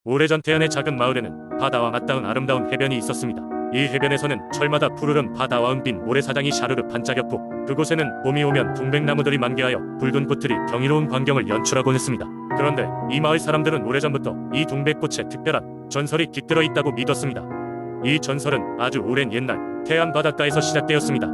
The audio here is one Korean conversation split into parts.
오래전 태안의 작은 마을에는 바다와 맞닿은 아름다운 해변이 있었습니다. 이 해변에서는 철마다 푸르른 바다와 은빛 모래사장이 샤르르 반짝였고, 그곳에는 봄이 오면 동백나무들이 만개하여 붉은 꽃들이 경이로운 광경을 연출하곤 했습니다. 그런데 이 마을 사람들은 오래전부터 이 동백꽃에 특별한 전설이 깃들어 있다고 믿었습니다. 이 전설은 아주 오랜 옛날 태안 바닷가에서 시작되었습니다.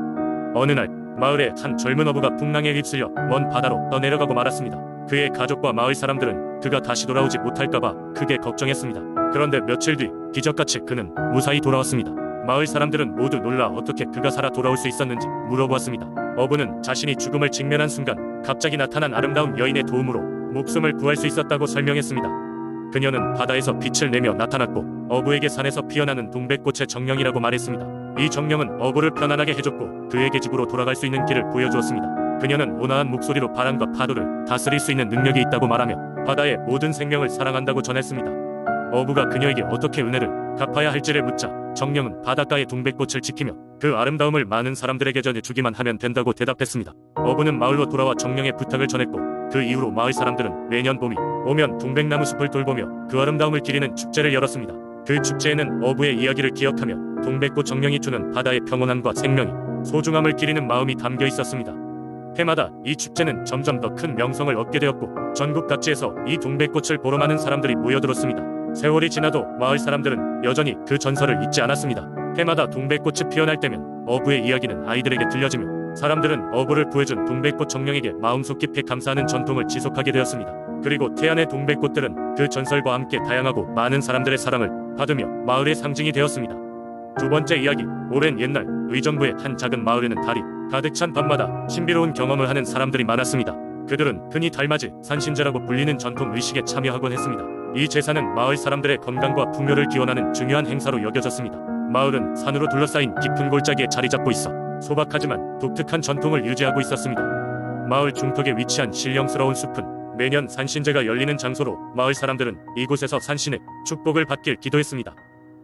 어느 날 마을의 한 젊은 어부가 풍랑에 휩쓸려 먼 바다로 떠내려가고 말았습니다. 그의 가족과 마을 사람들은 그가 다시 돌아오지 못할까봐 크게 걱정했습니다. 그런데 며칠 뒤 기적같이 그는 무사히 돌아왔습니다. 마을 사람들은 모두 놀라 어떻게 그가 살아 돌아올 수 있었는지 물어보았습니다. 어부는 자신이 죽음을 직면한 순간 갑자기 나타난 아름다운 여인의 도움으로 목숨을 구할 수 있었다고 설명했습니다. 그녀는 바다에서 빛을 내며 나타났고 어부에게 산에서 피어나는 동백꽃의 정령이라고 말했습니다. 이 정령은 어부를 편안하게 해줬고 그에게 집으로 돌아갈 수 있는 길을 보여주었습니다. 그녀는 온화한 목소리로 바람과 파도를 다스릴 수 있는 능력이 있다고 말하며 바다의 모든 생명을 사랑한다고 전했습니다. 어부가 그녀에게 어떻게 은혜를 갚아야 할지를 묻자 정령은 바닷가의 동백꽃을 지키며 그 아름다움을 많은 사람들에게 전해주기만 하면 된다고 대답했습니다. 어부는 마을로 돌아와 정령의 부탁을 전했고, 그 이후로 마을 사람들은 매년 봄이 오면 동백나무 숲을 돌보며 그 아름다움을 기리는 축제를 열었습니다. 그 축제에는 어부의 이야기를 기억하며 동백꽃 정령이 주는 바다의 평온함과 생명이 소중함을 기리는 마음이 담겨 있었습니다. 해마다 이 축제는 점점 더 큰 명성을 얻게 되었고, 전국 각지에서 이 동백꽃을 보러 많은 사람들이 모여들었습니다. 세월이 지나도 마을 사람들은 여전히 그 전설을 잊지 않았습니다. 해마다 동백꽃이 피어날 때면 어부의 이야기는 아이들에게 들려지며 사람들은 어부를 구해준 동백꽃 정령에게 마음속 깊이 감사하는 전통을 지속하게 되었습니다. 그리고 태안의 동백꽃들은 그 전설과 함께 다양하고 많은 사람들의 사랑을 받으며 마을의 상징이 되었습니다. 두 번째 이야기. 오랜 옛날 의정부의 한 작은 마을에는 달이 가득 찬 밤마다 신비로운 경험을 하는 사람들이 많았습니다. 그들은 흔히 달맞이, 산신제라고 불리는 전통 의식에 참여하곤 했습니다. 이 제사는 마을 사람들의 건강과 풍요를 기원하는 중요한 행사로 여겨졌습니다. 마을은 산으로 둘러싸인 깊은 골짜기에 자리 잡고 있어 소박하지만 독특한 전통을 유지하고 있었습니다. 마을 중턱에 위치한 신령스러운 숲은 매년 산신제가 열리는 장소로 마을 사람들은 이곳에서 산신의 축복을 받길 기도했습니다.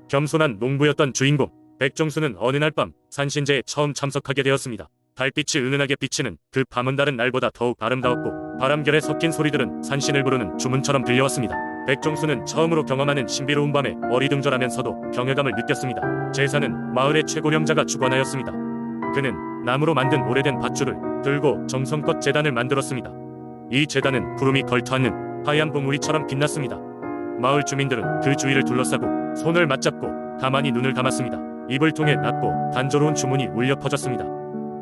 겸손한 농부였던 주인공 백종수는 어느 날 밤 산신제에 처음 참석하게 되었습니다. 달빛이 은은하게 비치는 그 밤은 다른 날보다 더욱 아름다웠고, 바람결에 섞인 소리들은 산신을 부르는 주문처럼 들려왔습니다. 백종수는 처음으로 경험하는 신비로운 밤에 어리둥절하면서도 경외감을 느꼈습니다. 제사는 마을의 최고령자가 주관하였습니다. 그는 나무로 만든 오래된 밧줄을 들고 정성껏 제단을 만들었습니다. 이 제단은 구름이 걸터앉는 하얀 봉우리처럼 빛났습니다. 마을 주민들은 그 주위를 둘러싸고 손을 맞잡고 가만히 눈을 감았습니다. 입을 통해 낮고 단조로운 주문이 울려 퍼졌습니다.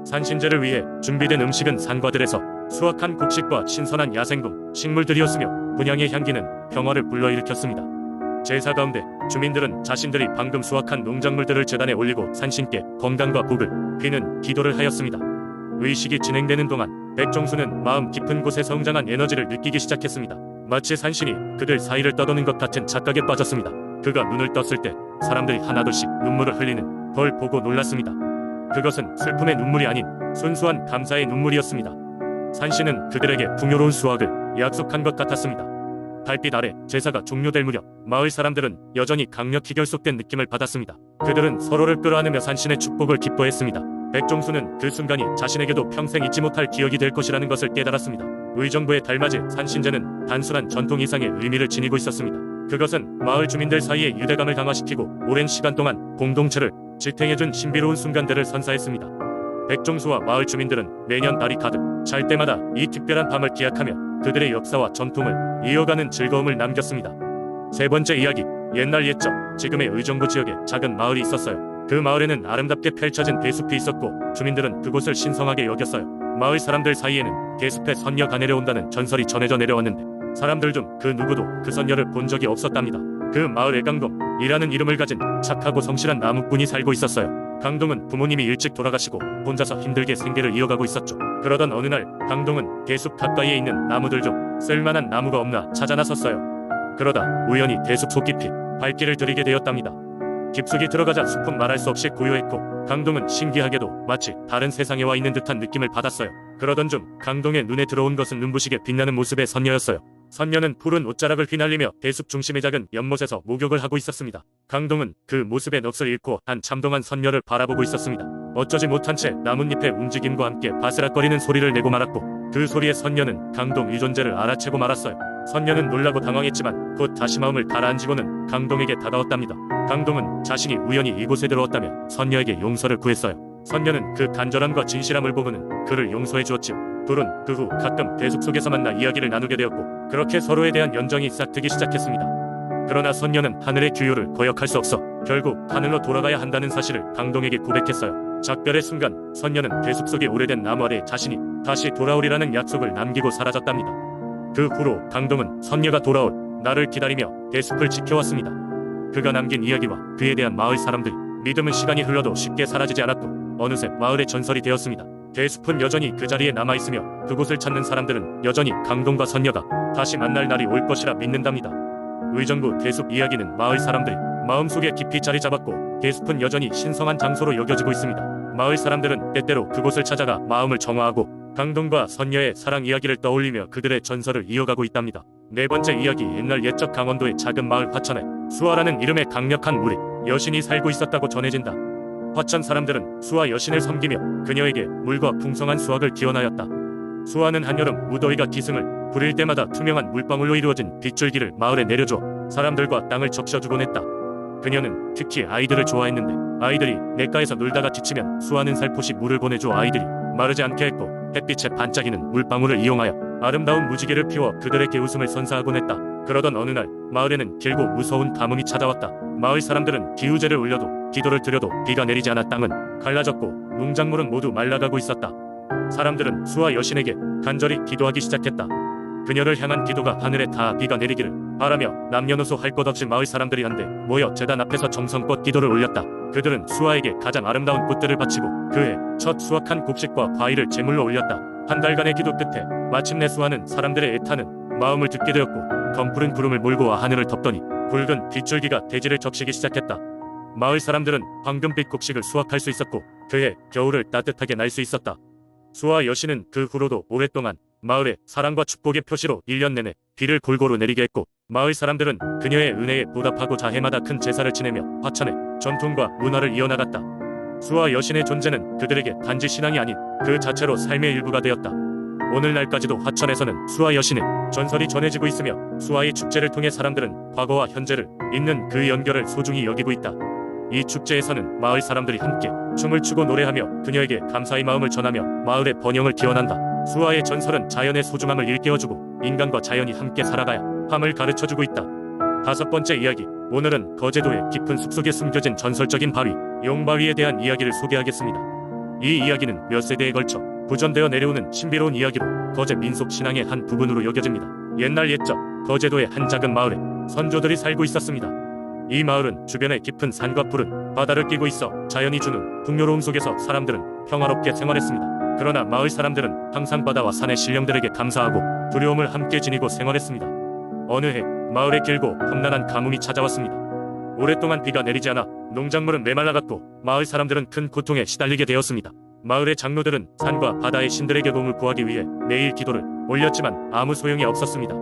산신제를 위해 준비된 음식은 산과들에서 수확한 곡식과 신선한 야생금, 식물들이었으며 분향의 향기는 평화를 불러일으켰습니다. 제사 가운데 주민들은 자신들이 방금 수확한 농작물들을 제단에 올리고 산신께 건강과 복을 비는 기도를 하였습니다. 의식이 진행되는 동안 백종수는 마음 깊은 곳에 성장한 에너지를 느끼기 시작했습니다. 마치 산신이 그들 사이를 떠도는 것 같은 착각에 빠졌습니다. 그가 눈을 떴을 때 사람들이 하나둘씩 눈물을 흘리는 걸 보고 놀랐습니다. 그것은 슬픔의 눈물이 아닌 순수한 감사의 눈물이었습니다. 산신은 그들에게 풍요로운 수확을 약속한 것 같았습니다. 달빛 아래 제사가 종료될 무렵 마을 사람들은 여전히 강력히 결속된 느낌을 받았습니다. 그들은 서로를 끌어안으며 산신의 축복을 기뻐했습니다. 백종수는 그 순간이 자신에게도 평생 잊지 못할 기억이 될 것이라는 것을 깨달았습니다. 의정부의 달맞이 산신제는 단순한 전통 이상의 의미를 지니고 있었습니다. 그것은 마을 주민들 사이의 유대감을 강화시키고 오랜 시간 동안 공동체를 지탱해준 신비로운 순간들을 선사했습니다. 백종수와 마을 주민들은 매년 달이 가득 잘 때마다 이 특별한 밤을 기약하며 그들의 역사와 전통을 이어가는 즐거움을 남겼습니다. 세 번째 이야기. 옛날 옛적 지금의 의정부 지역에 작은 마을이 있었어요. 그 마을에는 아름답게 펼쳐진 대숲이 있었고 주민들은 그곳을 신성하게 여겼어요. 마을 사람들 사이에는 대숲에 선녀가 내려온다는 전설이 전해져 내려왔는데 사람들 중 그 누구도 그 선녀를 본 적이 없었답니다. 그 마을에 강동이라는 이름을 가진 착하고 성실한 나무꾼이 살고 있었어요. 강동은 부모님이 일찍 돌아가시고 혼자서 힘들게 생계를 이어가고 있었죠. 그러던 어느 날 강동은 대숲 가까이에 있는 나무들 중 쓸만한 나무가 없나 찾아 나섰어요. 그러다 우연히 대숲 속 깊이 발길을 들이게 되었답니다. 깊숙이 들어가자 숲은 말할 수 없이 고요했고 강동은 신기하게도 마치 다른 세상에 와 있는 듯한 느낌을 받았어요. 그러던 중 강동의 눈에 들어온 것은 눈부시게 빛나는 모습의 선녀였어요. 선녀는 푸른 옷자락을 휘날리며 대숲 중심의 작은 연못에서 목욕을 하고 있었습니다. 강동은 그 모습에 넋을 잃고 한참 동안 선녀를 바라보고 있었습니다. 어쩌지 못한 채 나뭇잎의 움직임과 함께 바스락거리는 소리를 내고 말았고 그 소리에 선녀는 강동의 존재를 알아채고 말았어요. 선녀는 놀라고 당황했지만 곧 다시 마음을 가라앉히고는 강동에게 다가왔답니다. 강동은 자신이 우연히 이곳에 들어왔다며 선녀에게 용서를 구했어요. 선녀는 그 간절함과 진실함을 보고는 그를 용서해 주었지요. 둘은 그 후 가끔 대숲 속에서 만나 이야기를 나누게 되었고 그렇게 서로에 대한 연정이 싹트기 시작했습니다. 그러나 선녀는 하늘의 규율을 거역할 수 없어 결국 하늘로 돌아가야 한다는 사실을 강동에게 고백했어요. 작별의 순간 선녀는 대숲 속의 오래된 나무 아래 자신이 다시 돌아오리라는 약속을 남기고 사라졌답니다. 그 후로 강동은 선녀가 돌아올 나를 기다리며 대숲을 지켜왔습니다. 그가 남긴 이야기와 그에 대한 마을 사람들, 믿음은 시간이 흘러도 쉽게 사라지지 않았고 어느새 마을의 전설이 되었습니다. 대숲은 여전히 그 자리에 남아있으며 그곳을 찾는 사람들은 여전히 강동과 선녀가 다시 만날 날이 올 것이라 믿는답니다. 의정부 대숲 이야기는 마을 사람들이 마음속에 깊이 자리 잡았고 대숲은 여전히 신성한 장소로 여겨지고 있습니다. 마을 사람들은 때때로 그곳을 찾아가 마음을 정화하고 강동과 선녀의 사랑 이야기를 떠올리며 그들의 전설을 이어가고 있답니다. 네 번째 이야기. 옛날 옛적 강원도의 작은 마을 화천에 수아라는 이름의 강력한 무리 여신이 살고 있었다고 전해진다. 화천 사람들은 수아 여신을 섬기며 그녀에게 물과 풍성한 수확을 기원하였다. 수아는 한여름 무더위가 기승을 부릴 때마다 투명한 물방울로 이루어진 빗줄기를 마을에 내려줘 사람들과 땅을 적셔주곤 했다. 그녀는 특히 아이들을 좋아했는데 아이들이 냇가에서 놀다가 지치면 수아는 살포시 물을 보내줘 아이들이 마르지 않게 했고 햇빛에 반짝이는 물방울을 이용하여 아름다운 무지개를 피워 그들에게 웃음을 선사하곤 했다. 그러던 어느 날 마을에는 길고 무서운 가뭄이 찾아왔다. 마을 사람들은 기우제를 올려도 기도를 드려도 비가 내리지 않아 땅은 갈라졌고 농작물은 모두 말라가고 있었다. 사람들은 수아 여신에게 간절히 기도하기 시작했다. 그녀를 향한 기도가 하늘에 닿아 비가 내리기를 바라며 남녀노소 할 것 없이 마을 사람들이 한데 모여 제단 앞에서 정성껏 기도를 올렸다. 그들은 수아에게 가장 아름다운 꽃들을 바치고 그해 첫 수확한 곡식과 과일을 제물로 올렸다. 한 달간의 기도 끝에 마침내 수아는 사람들의 애타는 마음을 듣게 되었고 덩푸른 구름을 몰고 와 하늘을 덮더니 붉은 빗줄기가 대지를 적시기 시작했다. 마을 사람들은 황금빛 곡식을 수확할 수 있었고 그해 겨울을 따뜻하게 날 수 있었다. 수아 여신은 그 후로도 오랫동안 마을에 사랑과 축복의 표시로 1년 내내 비를 골고루 내리게 했고 마을 사람들은 그녀의 은혜에 보답하고자 해마다 큰 제사를 지내며 화천의 전통과 문화를 이어나갔다. 수아 여신의 존재는 그들에게 단지 신앙이 아닌 그 자체로 삶의 일부가 되었다. 오늘날까지도 화천에서는 수아 여신의 전설이 전해지고 있으며 수아의 축제를 통해 사람들은 과거와 현재를 잇는 그 연결을 소중히 여기고 있다. 이 축제에서는 마을 사람들이 함께 춤을 추고 노래하며 그녀에게 감사의 마음을 전하며 마을의 번영을 기원한다. 수아의 전설은 자연의 소중함을 일깨워주고 인간과 자연이 함께 살아가야 함을 가르쳐주고 있다. 다섯 번째 이야기. 오늘은 거제도의 깊은 숲속에 숨겨진 전설적인 바위, 용바위에 대한 이야기를 소개하겠습니다. 이 이야기는 몇 세대에 걸쳐 부전되어 내려오는 신비로운 이야기로 거제 민속 신앙의 한 부분으로 여겨집니다. 옛날 옛적 거제도의 한 작은 마을에 선조들이 살고 있었습니다. 이 마을은 주변에 깊은 산과 푸른 바다를 끼고 있어 자연이 주는 풍요로움 속에서 사람들은 평화롭게 생활했습니다. 그러나 마을 사람들은 항상 바다와 산의 신령들에게 감사하고 두려움을 함께 지니고 생활했습니다. 어느 해 마을에 길고 험난한 가뭄이 찾아왔습니다. 오랫동안 비가 내리지 않아 농작물은 메말라갔고 마을 사람들은 큰 고통에 시달리게 되었습니다. 마을의 장로들은 산과 바다의 신들에게 도움을 구하기 위해 매일 기도를 올렸지만 아무 소용이 없었습니다.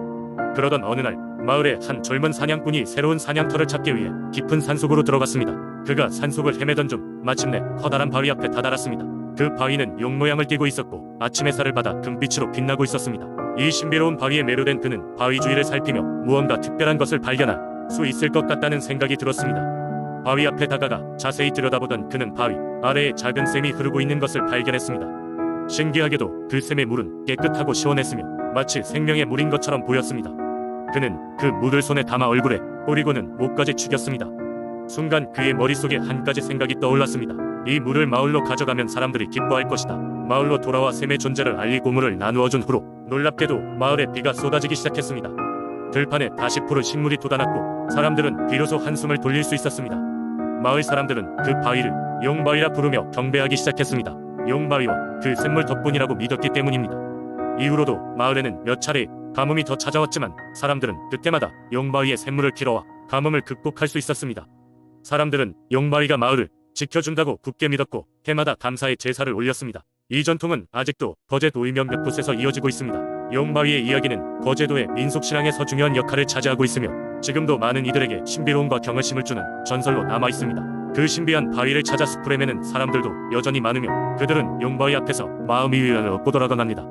그러던 어느 날 마을의 한 젊은 사냥꾼이 새로운 사냥터를 찾기 위해 깊은 산속으로 들어갔습니다. 그가 산속을 헤매던 중 마침내 커다란 바위 앞에 다다랐습니다. 그 바위는 용 모양을 띠고 있었고 아침 햇살을 받아 금빛으로 빛나고 있었습니다. 이 신비로운 바위에 매료된 그는 바위 주위를 살피며 무언가 특별한 것을 발견할 수 있을 것 같다는 생각이 들었습니다. 바위 앞에 다가가 자세히 들여다보던 그는 바위 아래에 작은 샘이 흐르고 있는 것을 발견했습니다. 신기하게도 그 샘의 물은 깨끗하고 시원했으며 마치 생명의 물인 것처럼 보였습니다. 그는 그 물을 손에 담아 얼굴에 뿌리고는 목까지 죽였습니다. 순간 그의 머릿속에 한 가지 생각이 떠올랐습니다. 이 물을 마을로 가져가면 사람들이 기뻐할 것이다. 마을로 돌아와 샘의 존재를 알리고 물을 나누어준 후로 놀랍게도 마을에 비가 쏟아지기 시작했습니다. 들판에 다시 푸른 식물이 돋아났고 사람들은 비로소 한숨을 돌릴 수 있었습니다. 마을 사람들은 그 바위를 용바위라 부르며 경배하기 시작했습니다. 용바위와 그 샘물 덕분이라고 믿었기 때문입니다. 이후로도 마을에는 몇 차례 가뭄이 더 찾아왔지만 사람들은 그때마다 용바위의 샘물을 길어와 가뭄을 극복할 수 있었습니다. 사람들은 용바위가 마을을 지켜준다고 굳게 믿었고 해마다 감사의 제사를 올렸습니다. 이 전통은 아직도 거제도의 몇몇 곳에서 이어지고 있습니다. 용바위의 이야기는 거제도의 민속신앙에서 중요한 역할을 차지하고 있으며 지금도 많은 이들에게 신비로움과 경외심을 주는 전설로 남아있습니다. 그 신비한 바위를 찾아 숲을 헤매는 사람들도 여전히 많으며 그들은 용바위 앞에서 마음의 위안을 얻고 돌아가납니다.